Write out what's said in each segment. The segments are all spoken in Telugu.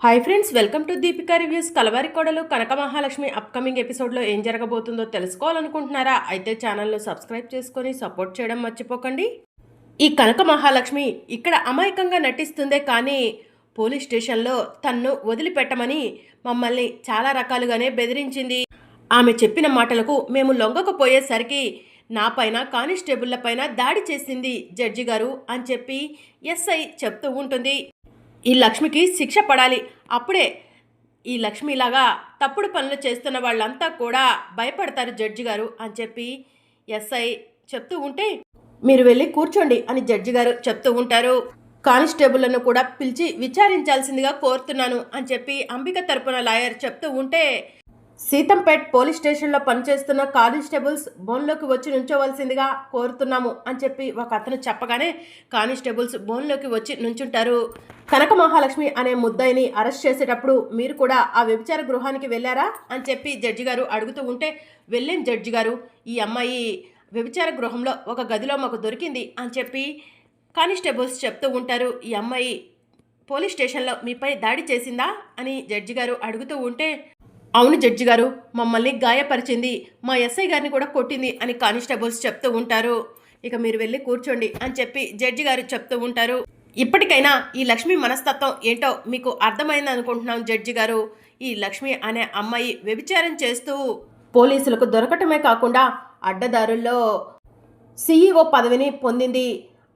Hi friends, welcome to Deepika reviews. Kalavari Kodalu Kanaka Mahalakshmi upcoming ఎపిసోడ్లో ఏం జరగబోతుందో తెలుసుకోవాలనుకుంటున్నారా? అయితే ఛానల్ను సబ్స్క్రైబ్ చేసుకొని సపోర్ట్ చేయడం మర్చిపోకండి. ఈ కనక మహాలక్ష్మి ఇక్కడ అమాయకంగా నటిస్తుందే కానీ పోలీస్ స్టేషన్లో తన్ను వదిలిపెట్టమని మమ్మల్ని చాలా రకాలుగానే బెదిరించింది. ఆమె చెప్పిన మాటలకు మేము లొంగకపోయేసరికి నా పైన కానిస్టేబుళ్ల పైన దాడి చేసింది జడ్జి గారు అని చెప్పి ఎస్ఐ చెప్తూ ఉంటుంది. ఈ లక్ష్మికి శిక్ష పడాలి. అప్పుడే ఈ లక్ష్మిలాగా తప్పుడు పనులు చేస్తున్న వాళ్ళంతా కూడా భయపడతారు జడ్జి గారు అని చెప్పి ఎస్ఐ చెప్తూ ఉంటే, మీరు వెళ్ళి కూర్చోండి అని జడ్జి గారు చెప్తూ ఉంటారు. కానిస్టేబుళ్లను కూడా పిలిచి విచారించాల్సిందిగా కోరుతున్నాను అని చెప్పి అంబిక తరపున లాయర్ చెప్తూ ఉంటే, సీతంపేట్ పోలీస్ స్టేషన్లో పనిచేస్తున్న కానిస్టేబుల్స్ బోన్లోకి వచ్చి నుంచోవలసిందిగా కోరుతున్నాము అని చెప్పి ఒక అతను చెప్పగానే కానిస్టేబుల్స్ బోన్లోకి వచ్చి నుంచుంటారు. కనక మహాలక్ష్మి అనే ముద్దాయిని అరెస్ట్ చేసేటప్పుడు మీరు కూడా ఆ వ్యభిచార గృహానికి వెళ్ళారా అని చెప్పి జడ్జి గారు అడుగుతూ ఉంటే, వెళ్ళాం జడ్జి గారు, ఈ అమ్మాయి వ్యభిచార గృహంలో ఒక గదిలో మాకు దొరికింది అని చెప్పి కానిస్టేబుల్స్ చెప్తూ ఉంటారు. ఈ అమ్మాయి పోలీస్ స్టేషన్లో మీపై దాడి చేసిందా అని జడ్జి గారు అడుగుతూ ఉంటే, అవును జడ్జి గారు, మమ్మల్ని గాయపరిచింది, మా ఎస్ఐ గారిని కూడా కొట్టింది అని కానిస్టేబుల్స్ చెప్తూ ఉంటారు. ఇక మీరు వెళ్ళి కూర్చోండి అని చెప్పి జడ్జి గారు చెప్తూ ఉంటారు. ఇప్పటికైనా ఈ లక్ష్మి మనస్తత్వం ఏంటో మీకు అర్థమైంది అనుకుంటున్నాం జడ్జి గారు. ఈ లక్ష్మి అనే అమ్మాయి వ్యభిచారం చేస్తూ పోలీసులకు దొరకటమే కాకుండా అడ్డదారుల్లో సిఈఓ పదవిని పొందింది.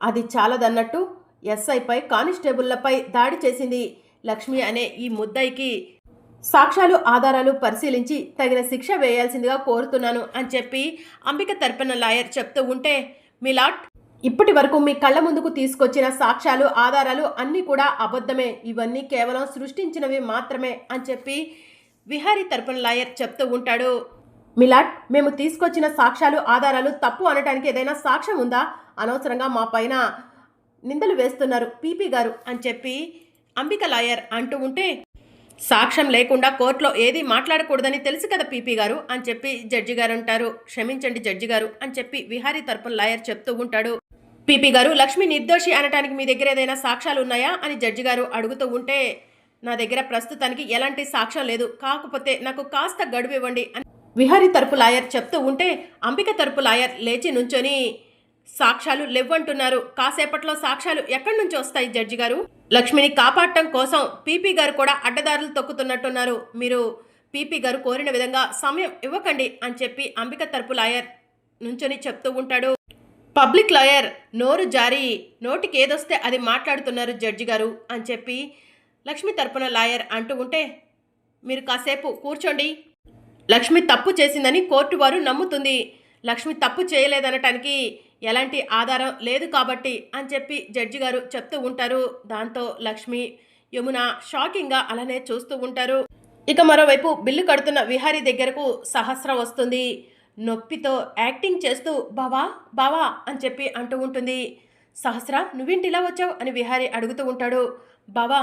అది చాలదన్నట్టు ఎస్ఐపై కానిస్టేబుళ్లపై దాడి చేసింది. లక్ష్మి అనే ఈ ముద్దాయికి సాక్ష్యాలు ఆధారాలు పరిశీలించి తగిన శిక్ష వేయాల్సిందిగా కోరుతున్నాను అని చెప్పి అంబిక తరపున లాయర్ చెప్తూ ఉంటే, మిలాట్, ఇప్పటి వరకు మీ కళ్ళ ముందుకు తీసుకొచ్చిన సాక్ష్యాలు ఆధారాలు అన్నీ కూడా అబద్ధమే, ఇవన్నీ కేవలం సృష్టించినవి మాత్రమే అని చెప్పి విహారీ తరపున లాయర్ చెప్తూ ఉంటాడు. మిలాట్, మేము తీసుకొచ్చిన సాక్ష్యాలు ఆధారాలు తప్పు అనటానికి ఏదైనా సాక్ష్యం ఉందా? అనవసరంగా మా పైన నిందలు వేస్తున్నారు పీపీ గారు అని చెప్పి అంబిక లాయర్ అంటూ ఉంటే, సాక్ష్యం లేకుండా కోర్టులో ఏది మాట్లాడకూడదని తెలుసు కదా పీపీ గారు అని చెప్పి జడ్జి గారు అంటారు. క్షమించండి జడ్జి గారు అని చెప్పి విహారీ తరపున లాయర్ చెప్తూ ఉంటాడు. పీపీ గారు, లక్ష్మి నిర్దోషి అనటానికి మీ దగ్గర ఏదైనా సాక్ష్యాలు ఉన్నాయా అని జడ్జి గారు అడుగుతూ ఉంటే, నా దగ్గర ప్రస్తుతానికి ఎలాంటి సాక్ష్యం లేదు, కాకపోతే నాకు కాస్త గడువు ఇవ్వండి అని విహారీ తరపు లాయర్ చెప్తూ ఉంటే, అంబిక తరపు లాయర్ లేచి నుంచొని, సాక్ష్యాలు లేవంటున్నారు, కాసేపట్లో సాక్ష్యాలు ఎక్కడి నుంచి వస్తాయి జడ్జి గారు? లక్ష్మిని కాపాడటం కోసం పీపీ గారు కూడా అడ్డదారులు తొక్కుతున్నట్టున్నారు, మీరు పీపీ గారు కోరిన విధంగా సమయం ఇవ్వకండి అని చెప్పి అంబిక తరపు లాయర్ నుంచొని చెప్తూ ఉంటాడు. పబ్లిక్ లాయర్ నోరు జారి నోటికి ఏదొస్తే అది మాట్లాడుతున్నారు జడ్జి గారు అని చెప్పి లక్ష్మి తరపున లాయర్ అంటూ ఉంటే, మీరు కాసేపు కూర్చోండి, లక్ష్మి తప్పు చేసిందని కోర్టు వారు నమ్ముతుంది, లక్ష్మి తప్పు చేయలేదనటానికి ఎలాంటి ఆధారం లేదు కాబట్టి అని చెప్పి జడ్జి గారు చెప్తూ ఉంటారు. దాంతో లక్ష్మి, యమున షాకింగ్గా అలానే చూస్తూ ఉంటారు. ఇక మరోవైపు బిల్లు కడుతున్న విహారీ దగ్గరకు సహస్ర వస్తుంది. నొప్పితో యాక్టింగ్ చేస్తూ బావా బావా అని చెప్పి అంటూ ఉంటుంది. సహస్ర, నువ్వేంటి ఇలా వచ్చావు అని విహారీ అడుగుతూ ఉంటాడు. బావా,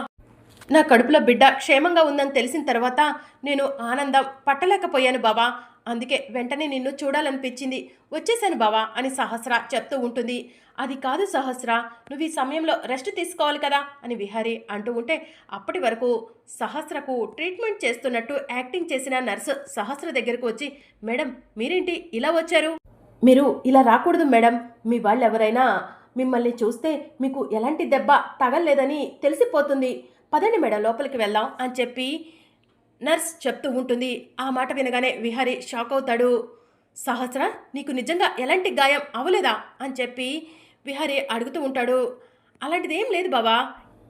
నా కడుపులో బిడ్డ క్షేమంగా ఉందని తెలిసిన తర్వాత నేను ఆనందం పట్టలేకపోయాను బావా, అందుకే వెంటనే నిన్ను చూడాలనిపించింది, వచ్చేసాను బావా అని సహస్ర చెప్తూ ఉంటుంది. అది కాదు సహస్ర, నువ్వు ఈ సమయంలో రెస్ట్ తీసుకోవాలి కదా అని విహారీ అంటూ ఉంటే, అప్పటి వరకు సహస్రకు ట్రీట్మెంట్ చేస్తున్నట్టు యాక్టింగ్ చేసిన నర్సు సహస్ర దగ్గరకు వచ్చి, మేడం మీరేంటి ఇలా వచ్చారు? మీరు ఇలా రాకూడదు మేడం, మీ వాళ్ళు ఎవరైనా మిమ్మల్ని చూస్తే మీకు ఎలాంటి దెబ్బ తగలలేదని తెలిసిపోతుంది, పదండి మేడం లోపలికి వెళ్దాం అని చెప్పి నర్స్ చెప్తూ ఉంటుంది. ఆ మాట వినగానే విహారీ షాక్ అవుతాడు. సహస్ర, నీకు నిజంగా ఎలాంటి గాయం అవలేదా అని చెప్పి విహారీ అడుగుతూ ఉంటాడు. అలాంటిది ఏం లేదు బావా,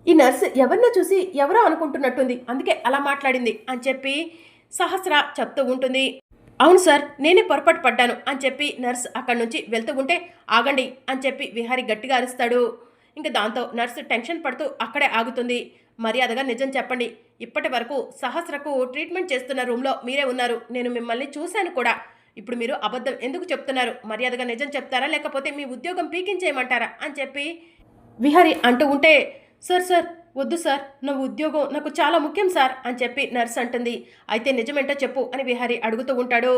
ఈ నర్స్ ఎవరినో చూసి ఎవరో అనుకుంటున్నట్టుంది, అందుకే అలా మాట్లాడింది అని చెప్పి సహస్ర చెప్తూ ఉంటుంది. అవును సార్, నేనే పొరపాటు పడ్డాను అని చెప్పి నర్స్ అక్కడి నుంచి వెళ్తూ ఉంటే, ఆగండి అని చెప్పి విహారీ గట్టిగా అరుస్తాడు. ఇంకా దాంతో నర్సు టెన్షన్ పడుతూ అక్కడే ఆగుతుంది. మర్యాదగా నిజం చెప్పండి, ఇప్పటి వరకు సహస్రకు ట్రీట్మెంట్ చేస్తున్న రూమ్లో మీరే ఉన్నారు, నేను మిమ్మల్ని చూశాను కూడా, ఇప్పుడు మీరు అబద్ధం ఎందుకు చెప్తున్నారు? మర్యాదగా నిజం చెప్తారా లేకపోతే మీ ఉద్యోగం పీకించేయమంటారా అని చెప్పి విహారీ అంటూ ఉంటే, సార్ సార్ వద్దు సార్, నా ఉద్యోగం నాకు చాలా ముఖ్యం సార్ అని చెప్పి నర్స్ అంటుంది. అయితే నిజమేంటో చెప్పు అని విహారీ అడుగుతూ ఉంటాడు.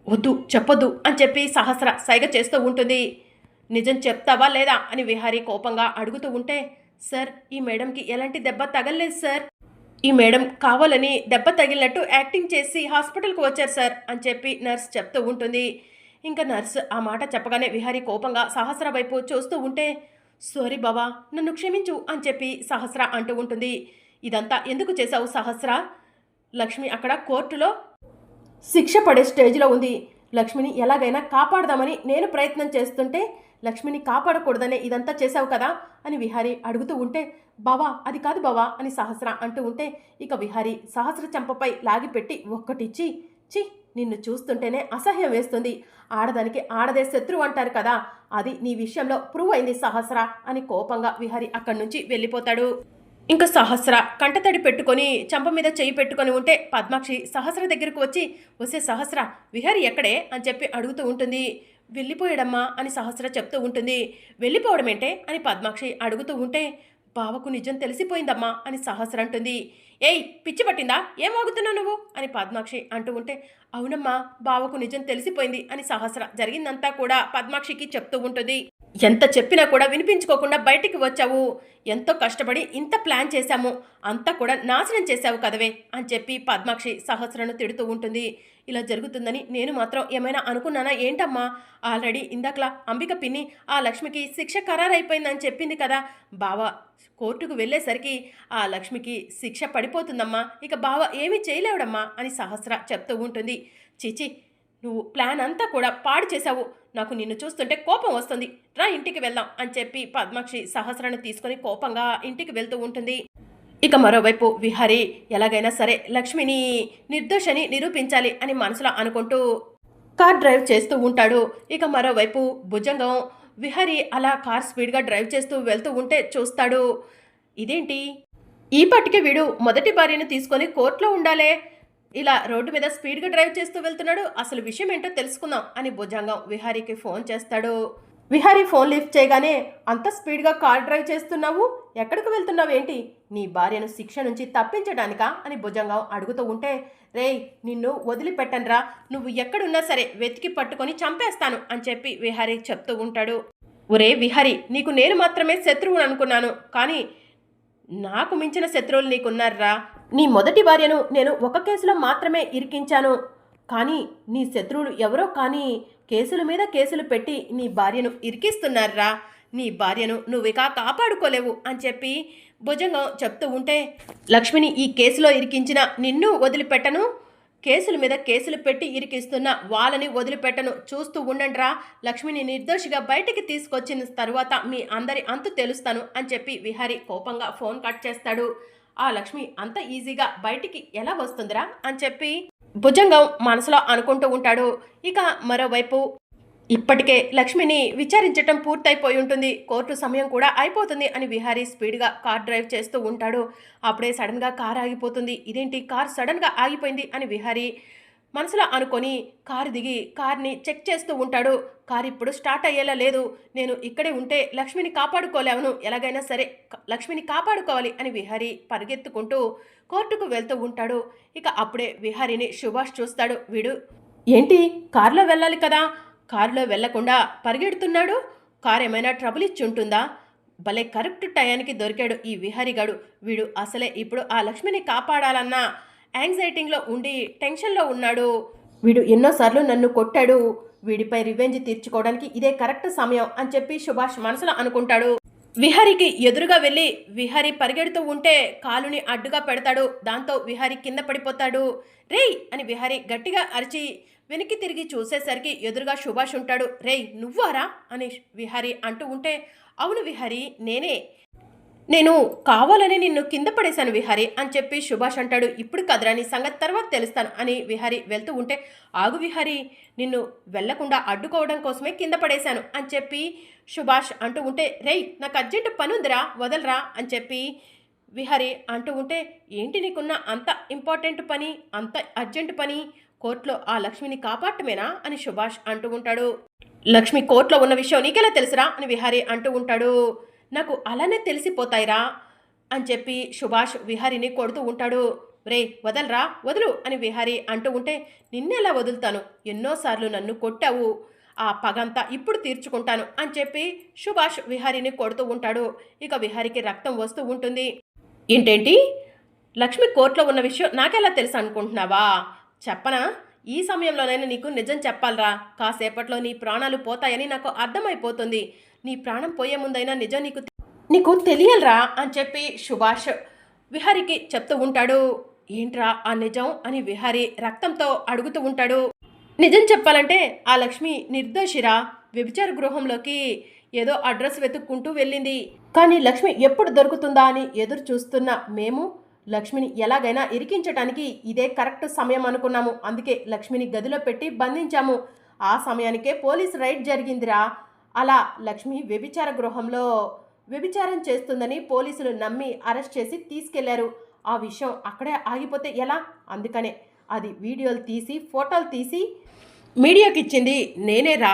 వద్దు చెప్పొద్దు అని చెప్పి సహస్ర సైగ చేస్తూ ఉంటుంది. నిజం చెప్తావా లేదా అని విహారీ కోపంగా అడుగుతూ ఉంటే, సార్, ఈ మేడంకి ఎలాంటి దెబ్బ తగలలేదు సార్, ఈ మేడం కావాలని దెబ్బ తగిలినట్టు యాక్టింగ్ చేసి హాస్పిటల్కి వచ్చారు సార్ అని చెప్పి నర్స్ చెప్తూ ఉంటుంది. ఇంకా నర్స్ ఆ మాట చెప్పగానే విహారీ కోపంగా సహస్ర వైపు చూస్తూ ఉంటే, సారీ బావా, నన్ను క్షమించు అని చెప్పి సహస్ర అంటూ ఉంటుంది. ఇదంతా ఎందుకు చేశావు సహస్ర? లక్ష్మి అక్కడ కోర్టులో శిక్ష పడే స్టేజ్లో ఉంది. లక్ష్మిని ఎలాగైనా కాపాడదామని నేను ప్రయత్నం చేస్తుంటే లక్ష్మిని కాపాడకూడదనే ఇదంతా చేశావు కదా అని విహారీ అడుగుతూ ఉంటే, బావా అది కాదు బావా అని సహస్ర అంటూ ఉంటే, ఇక విహారీ సహస్ర చెంపపై లాగిపెట్టి ఒక్కటిచ్చి, చి నిన్ను చూస్తుంటేనే అసహ్యం వేస్తుంది. ఆడదానికి ఆడదే శత్రువు అంటారు కదా, అది నీ విషయంలో ప్రూవ్ అయింది సహస్ర అని కోపంగా విహారీ అక్కడి నుంచి వెళ్ళిపోతాడు. ఇంకా సహస్ర కంటతడి పెట్టుకొని చెంప మీద చెయ్యి పెట్టుకొని ఉంటే పద్మాక్షి సహస్ర దగ్గరకు వచ్చి, వసే సహస్ర విహారీ ఎక్కడే అని చెప్పి అడుగుతూ ఉంటుంది. వెళ్ళిపోయాడమ్మా అని సహస్ర చెప్తూ ఉంటుంది. వెళ్ళిపోవడమేంటే అని పద్మాక్షి అడుగుతూ ఉంటే, బావకు నిజం తెలిసిపోయిందమ్మా అని సహస్ర అంటుంది. ఏయ్ పిచ్చి పట్టిందా, ఏం వాగుతున్నావు నువ్వు అని పద్మాక్షి అంటూ ఉంటే, అవునమ్మా బావకు నిజం తెలిసిపోయింది అని సహస్ర జరిగిందంతా కూడా పద్మాక్షికి చెప్తూ ఉంటుంది. ఎంత చెప్పినా కూడా వినిపించుకోకుండా బయటికి వచ్చావు, ఎంతో కష్టపడి ఇంత ప్లాన్ చేశాము, అంతా కూడా నాశనం చేశావు కదవే అని చెప్పి పద్మాక్షి సహస్రను తిడుతూ ఉంటుంది. ఇలా జరుగుతుందని నేను మాత్రం ఏమైనా అనుకున్నానా ఏంటమ్మా? ఆల్రెడీ ఇందాకలా అంబిక పిన్ని ఆ లక్ష్మికి శిక్ష ఖరారైపోయిందని చెప్పింది కదా, బావ కోర్టుకు వెళ్ళేసరికి ఆ లక్ష్మికి శిక్ష పడిపోతుందమ్మా, ఇక బావ ఏమీ చేయలేవడమ్మా అని సహస్ర చెప్తూ ఉంటుంది. చిచి, నువ్వు ప్లాన్ అంతా కూడా పాడు చేశావు, నాకు నిన్ను చూస్తుంటే కోపం వస్తుంది, రా ఇంటికి వెళ్దాం అని చెప్పి పద్మాక్షి సహస్రను తీసుకొని కోపంగా ఇంటికి వెళ్తూ ఉంటుంది. ఇక మరోవైపు విహారీ ఎలాగైనా సరే లక్ష్మిని నిర్దోషని నిరూపించాలి అని మనసులో అనుకుంటూ కార్ డ్రైవ్ చేస్తూ ఉంటాడు. ఇక మరోవైపు భుజంగం విహారీ అలా కార్ స్పీడ్గా డ్రైవ్ చేస్తూ వెళ్తూ ఉంటే చూస్తాడు. ఇదేంటి, ఈ పాటికే వీడు మొదటి భార్యను తీసుకొని కోర్టులో ఉండాలే, ఇలా రోడ్డు మీద స్పీడ్గా డ్రైవ్ చేస్తూ వెళ్తున్నాడు, అసలు విషయం ఏంటో తెలుసుకుందాం అని భుజంగం విహారీకి ఫోన్ చేస్తాడు. విహారీ ఫోన్ లిఫ్ట్ చేయగానే, అంత స్పీడ్గా కార్ డ్రైవ్ చేస్తున్నావు, ఎక్కడికి వెళ్తున్నావు ఏంటి, నీ భార్యను శిక్ష నుంచి తప్పించడానికా అని భుజంగం అడుగుతూ ఉంటే, రేయ్ నిన్ను వదిలిపెట్టనురా, నువ్వు ఎక్కడున్నా సరే వెతికి పట్టుకొని చంపేస్తాను అని చెప్పి విహారీ చెప్తూ ఉంటాడు. ఒరే విహారీ, నీకు నేను మాత్రమే శత్రువుని అనుకున్నాను, కానీ నాకు మించిన శత్రువులు నీకున్నారా, నీ మొదటి భార్యను నేను ఒక కేసులో మాత్రమే ఇరికించాను, కానీ నీ శత్రువులు ఎవరో కానీ కేసుల మీద కేసులు పెట్టి నీ భార్యను ఇరికిస్తున్నారా, నీ భార్యను నువ్వికా కాపాడుకోలేవు అని చెప్పి భుజంగం చెప్తూ ఉంటే, లక్ష్మిని ఈ కేసులో ఇరికించిన నిన్ను వదిలిపెట్టను, కేసుల మీద కేసులు పెట్టి ఇరికిస్తున్న వాళ్ళని వదిలిపెట్టను, చూస్తూ ఉండండిరా, లక్ష్మిని నిర్దోషిగా బయటికి తీసుకొచ్చిన తరువాత మీ అందరి అంతు తెలుస్తాను అని చెప్పి విహారీ కోపంగా ఫోన్ కట్ చేస్తాడు. ఆ లక్ష్మి అంత ఈజీగా బయటికి ఎలా వస్తుందిరా అని చెప్పి భుజంగం మనసులో అనుకుంటూ ఉంటాడు. ఇక మరోవైపు ఇప్పటికే లక్ష్మిని విచారించటం పూర్తయిపోయి ఉంటుంది, కోర్టు సమయం కూడా అయిపోతుంది అని విహారీ స్పీడ్గా కార్ డ్రైవ్ చేస్తూ ఉంటాడు. అప్పుడే సడన్గా కార్ ఆగిపోతుంది. ఇదేంటి కార్ సడన్గా ఆగిపోయింది అని విహారీ మనసులో అనుకొని కారు దిగి కార్ని చెక్ చేస్తూ ఉంటాడు. కారు ఇప్పుడు స్టార్ట్ అయ్యేలా లేదు, నేను ఇక్కడే ఉంటే లక్ష్మిని కాపాడుకోలేవను, ఎలాగైనా సరే లక్ష్మిని కాపాడుకోవాలి అని విహారీ పరిగెత్తుకుంటూ కోర్టుకు వెళ్తూ ఉంటాడు. ఇక అప్పుడే విహారీని సుభాష్ చూస్తాడు. వీడు ఏంటి కారులో వెళ్ళాలి కదా, కారులో వెళ్లకుండా పరిగెడుతున్నాడు, కారు ఏమైనా ట్రబుల్ ఇచ్చి ఉంటుందా, భలే కరెక్ట్ టయానికి దొరికాడు ఈ విహారీగాడు, వీడు అసలే ఇప్పుడు ఆ లక్ష్మిని కాపాడాలన్న యాంగ్జైటీలో ఉండి టెన్షన్లో ఉన్నాడు, వీడు ఎన్నోసార్లు నన్ను కొట్టాడు, వీడిపై రివెంజ్ తీర్చుకోవడానికి ఇదే కరెక్ట్ సమయం అని చెప్పి సుభాష్ మనసులో అనుకుంటాడు. విహారీకి ఎదురుగా వెళ్ళి విహారీ పరిగెడుతూ ఉంటే కాలుని అడ్డుగా పెడతాడు. దాంతో విహారీ కింద పడిపోతాడు. రేయ్ అని విహారీ గట్టిగా అరిచి వెనక్కి తిరిగి చూసేసరికి ఎదురుగా సుభాష్ ఉంటాడు. రేయ్ నువ్వారా అని విహారీ అంటూ ఉంటే, అవును విహారీ నేనే, నేను కావాలని నిన్ను కింద పడేశాను విహారీ అని చెప్పి సుభాష్ అంటాడు. ఇప్పుడు కదరా నీ సంగతి తర్వాత తెలుస్తాను అని విహారీ వెళ్తూ ఉంటే, ఆగు విహారీ, నిన్ను వెళ్లకుండా అడ్డుకోవడం కోసమే కింద పడేశాను అని చెప్పి సుభాష్ అంటూ ఉంటే, రేయ్ నాకు అర్జెంటు పని ఉందిరా వదలరా అని చెప్పి విహారీ అంటూ ఉంటే, ఏంటి నీకున్న అంత ఇంపార్టెంట్ పని, అంత అర్జెంటు పని, కోర్టులో ఆ లక్ష్మిని కాపాడటమేనా అని సుభాష్ అంటూ ఉంటాడు. లక్ష్మి కోర్టులో ఉన్న విషయం నీకెలా తెలుసురా అని విహారీ అంటూ ఉంటాడు. నాకు అలానే తెలిసిపోతాయిరా అని చెప్పి సుభాష్ విహారీని కొడుతూ ఉంటాడు. రే వదలరా వదులు అని విహారీ అంటూ ఉంటే, నిన్నెలా వదులుతాను, ఎన్నోసార్లు నన్ను కొట్టావు, ఆ పగంతా ఇప్పుడు తీర్చుకుంటాను అని చెప్పి సుభాష్ విహారీని కొడుతూ ఉంటాడు. ఇక విహారీకి రక్తం వస్తూ ఉంటుంది. ఏంటేంటి లక్ష్మి కోర్టులో ఉన్న విషయం నాకెలా తెలుసు అనుకుంటున్నావా? చెప్పనా? ఈ సమయంలోనైనా నీకు నిజం చెప్పాలరా. కాసేపట్లో నీ ప్రాణాలు పోతాయని నాకు అర్థమైపోతుంది. నీ ప్రాణం పోయే ముందైనా నిజం నీకు తెలియాలరా అని చెప్పి సుభాష్ విహారికి చెప్తూ ఉంటాడు. ఏంట్రా ఆ నిజం అని విహారి రక్తంతో అడుగుతూ ఉంటాడు. నిజం చెప్పాలంటే ఆ లక్ష్మి నిర్దోషిరా. వ్యభిచార గృహంలోకి ఏదో అడ్రస్ వెతుక్కుంటూ వెళ్ళింది. కానీ లక్ష్మి ఎప్పుడు దొరుకుతుందా అని ఎదురు చూస్తున్న మేము లక్ష్మిని ఎలాగైనా ఇరికించటానికి ఇదే కరెక్ట్ సమయం అనుకున్నాము. అందుకే లక్ష్మిని గదిలో పెట్టి బంధించాము. ఆ సమయానికే పోలీస్ రైడ్ జరిగిందిరా. అలా లక్ష్మి వ్యభిచార గృహంలో వ్యభిచారం చేస్తుందని పోలీసులు నమ్మి అరెస్ట్ చేసి తీసుకెళ్లారు. ఆ విషయం అక్కడే ఆగిపోతే ఎలా? అందుకనే అది వీడియోలు తీసి ఫోటోలు తీసి మీడియాకి ఇచ్చింది నేనేరా.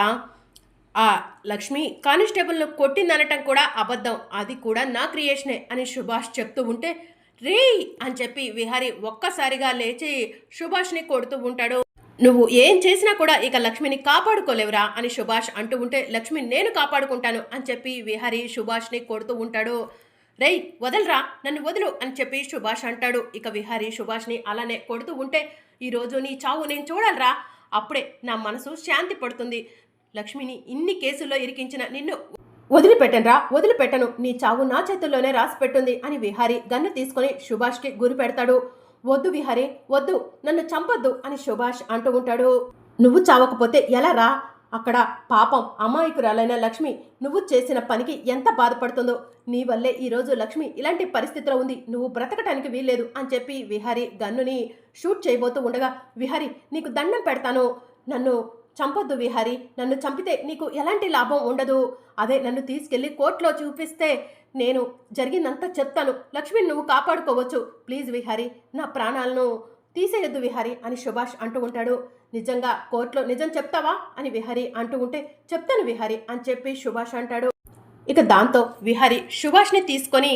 ఆ లక్ష్మి కానిస్టేబుల్ను కొట్టిందనటం కూడా అబద్ధం. అది కూడా నా క్రియేషనే అని సుభాష్ చెప్తూ ఉంటే రే అని చెప్పి విహారి ఒక్కసారిగా లేచి సుభాష్ని కొడుతూ ఉంటాడు. నువ్వు ఏం చేసినా కూడా ఇక లక్ష్మిని కాపాడుకోలేవురా అని సుభాష్ అంటూ ఉంటే లక్ష్మిని నేను కాపాడుకుంటాను అని చెప్పి విహారి సుభాష్ని కొడుతూ ఉంటాడు. రేయ్ వదలరా, నన్ను వదులు అని చెప్పి సుభాష్ అంటాడు. ఇక విహారి సుభాష్ని అలానే కొడుతూ ఉంటే ఈరోజు నీ చావు నేను చూడాలరా. అప్పుడే నా మనసు శాంతి పడుతుంది. లక్ష్మిని ఇన్ని కేసుల్లో ఇరికించిన నిన్ను వదిలిపెట్టను. నీ చావు నా చేతుల్లోనే రాసి పెట్టుంది అని విహారి గన్ను తీసుకుని సుభాష్కి గురి పెడతాడు. వద్దు విహారి వద్దు, నన్ను చంపొద్దు అని సుభాష్ అంటూ ఉంటాడు. నువ్వు చావకపోతే ఎలా రా? అక్కడ పాపం అమాయకురాలైన లక్ష్మి నువ్వు చేసిన పనికి ఎంత బాధపడుతుందో. నీ వల్లే ఈరోజు లక్ష్మి ఇలాంటి పరిస్థితిలో ఉంది. నువ్వు బ్రతకటానికి వీల్లేదు అని చెప్పి విహారి గన్నుని షూట్ చేయబోతూ ఉండగా విహారి నీకు దండం పెడతాను, నన్ను చంపొద్దు విహారి. నన్ను చంపితే నీకు ఎలాంటి లాభం ఉండదు. అదే నన్ను తీసుకెళ్లి కోర్టులో చూపిస్తే నేను జరిగిందంతా చెప్తాను. లక్ష్మిని నువ్వు కాపాడుకోవచ్చు. ప్లీజ్ విహారి, నా ప్రాణాలను తీసేయొద్దు విహారి అని సుభాష్ అంటూ ఉంటాడు. నిజంగా కోర్టులో నిజం చెప్తావా అని విహారి అంటూ ఉంటే చెప్తాను విహారి అని చెప్పి సుభాష్ అంటాడు. ఇక దాంతో విహారి సుభాష్ని తీసుకొని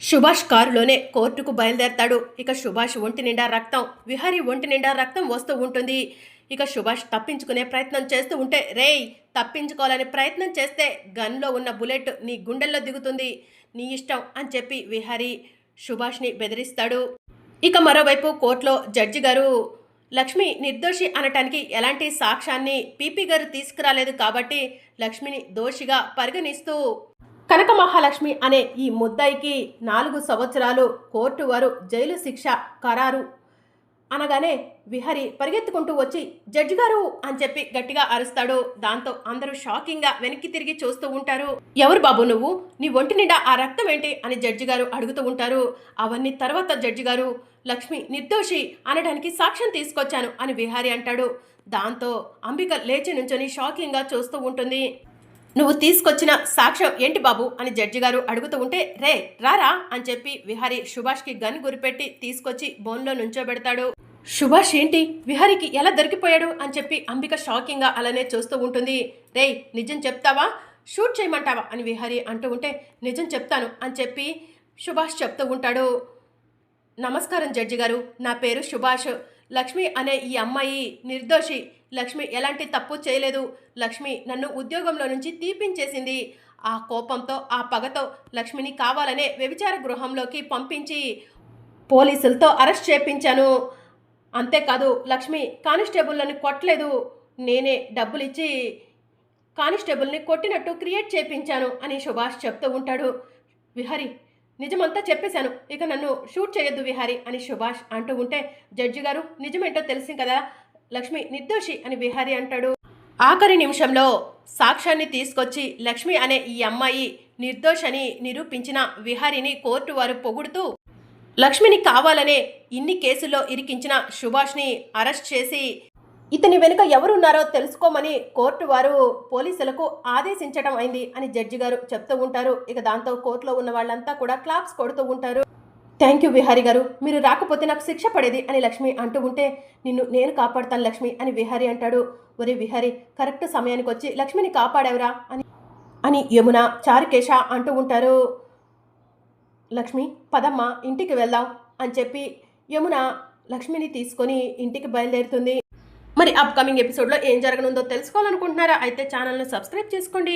సుభాష్ కారులోనే కోర్టుకు బయలుదేరతాడు. ఇక సుభాష్ ఒంటి నిండా రక్తం, విహారి ఒంటి నిండా రక్తం వస్తూ ఉంటుంది. ఇక సుభాష్ తప్పించుకునే ప్రయత్నం చేస్తూ ఉంటే రేయ్ తప్పించుకోవాలని ప్రయత్నం చేస్తే గన్లో ఉన్న బుల్లెట్ నీ గుండెల్లో దిగుతుంది, నీ ఇష్టం అని చెప్పి విహారి సుభాష్ని బెదిరిస్తాడు. ఇక మరోవైపు కోర్టులో జడ్జి గారు లక్ష్మి నిర్దోషి అనటానికి ఎలాంటి సాక్ష్యాన్ని పీపీ గారు తీసుకురాలేదు కాబట్టి లక్ష్మిని దోషిగా పరిగణిస్తూ కనక మహాలక్ష్మి అనే ఈ ముద్దాయికి 4 సంవత్సరాలు కోర్టు వారు జైలు శిక్ష ఖరారు అనగానే విహరి పరిగెత్తుకుంటూ వచ్చి జడ్జి గారు అని చెప్పి గట్టిగా అరుస్తాడు. దాంతో అందరూ షాకింగ్గా వెనక్కి తిరిగి చూస్తూ ఉంటారు. ఎవరు బాబు నువ్వు? నీ ఒంటి నిండా ఆ రక్తం ఏంటి అని జడ్జి గారు అడుగుతూ ఉంటారు. అవన్నీ తర్వాత జడ్జి గారు లక్ష్మి నిర్దోషి అనడానికి సాక్ష్యం తీసుకొచ్చాను అని విహారి అంటాడు. దాంతో అంబిక లేచి నుంచొని షాకింగ్గా చూస్తూ ఉంటుంది. నువ్వు తీసుకొచ్చిన సాక్ష్యం ఏంటి బాబు అని జడ్జి గారు అడుగుతూ ఉంటే రే రారా అని చెప్పి విహారి సుభాష్కి గన్ గురిపెట్టి తీసుకొచ్చి బోన్లో నుంచోబెడతాడు. సుభాష్ ఏంటి విహారికి ఎలా దొరికిపోయాడు అని చెప్పి అంబిక షాకింగ్గా అలానే చూస్తూ ఉంటుంది. రే నిజం చెప్తావా షూట్ చేయమంటావా అని విహారి అంటూ ఉంటే నిజం చెప్తాను అని చెప్పి సుభాష్ చెప్తూ ఉంటాడు. నమస్కారం జడ్జి గారు, నా పేరు సుభాష్. లక్ష్మి అనే ఈ అమ్మాయి నిర్దోషి. లక్ష్మి ఎలాంటి తప్పు చేయలేదు. లక్ష్మి నన్ను ఉద్యోగంలో నుంచి తీపించేసింది. ఆ కోపంతో ఆ పగతో లక్ష్మిని కావాలనే వ్యభిచార గృహంలోకి పంపించి పోలీసులతో అరెస్ట్ చేయించాను. అంతేకాదు లక్ష్మి కానిస్టేబుల్ని కొట్టలేదు, నేనే డబ్బులిచ్చి కానిస్టేబుల్ని కొట్టినట్టు క్రియేట్ చేయించాను అని సుభాష్ చెప్తూ ఉంటాడు. విహారి నిజమంతా చెప్పేశాను, ఇక నన్ను షూట్ చేయొద్దు విహారి అని సుభాష్ అంటూ ఉంటే జడ్జి గారు నిజమేంటో తెలిసి కదా లక్ష్మి నిర్దోషి అని విహారి అంటాడు. ఆఖరి నిమిషంలో సాక్ష్యాన్ని తీసుకొచ్చి లక్ష్మి అనే ఈ అమ్మాయి నిర్దోషని నిరూపించిన విహారిని కోర్టు వారు పొగుడుతూ లక్ష్మిని కావాలనే ఇన్ని కేసుల్లో ఇరికించిన సుభాష్ని అరెస్ట్ చేసి ఇతని వెనుక ఎవరున్నారో తెలుసుకోమని కోర్టు వారు పోలీసులకు ఆదేశించడం అయింది అని జడ్జి గారు చెప్తూ ఉంటారు. ఇక దాంతో కోర్టులో ఉన్న వాళ్ళంతా కూడా క్లాప్స్ కొడుతూ ఉంటారు. థ్యాంక్ యూ విహారి గారు, మీరు రాకపోతే నాకు శిక్ష పడేది అని లక్ష్మి అంటూ ఉంటే నిన్ను నేను కాపాడుతాను లక్ష్మి అని విహారి అంటాడు. ఒరే విహారి కరెక్ట్ సమయానికి వచ్చి లక్ష్మిని కాపాడేవరా అని యమున చారుకేశ అంటూ ఉంటారు. లక్ష్మి పదమ్మ ఇంటికి వెళ్దాం అని చెప్పి యమున లక్ష్మిని తీసుకొని ఇంటికి బయలుదేరుతుంది. మరి అప్కమింగ్ ఎపిసోడ్లో ఏం జరగనుందో తెలుసుకోవాలనుకుంటున్నారా? అయితే ఛానల్ను సబ్స్క్రైబ్ చేసుకోండి.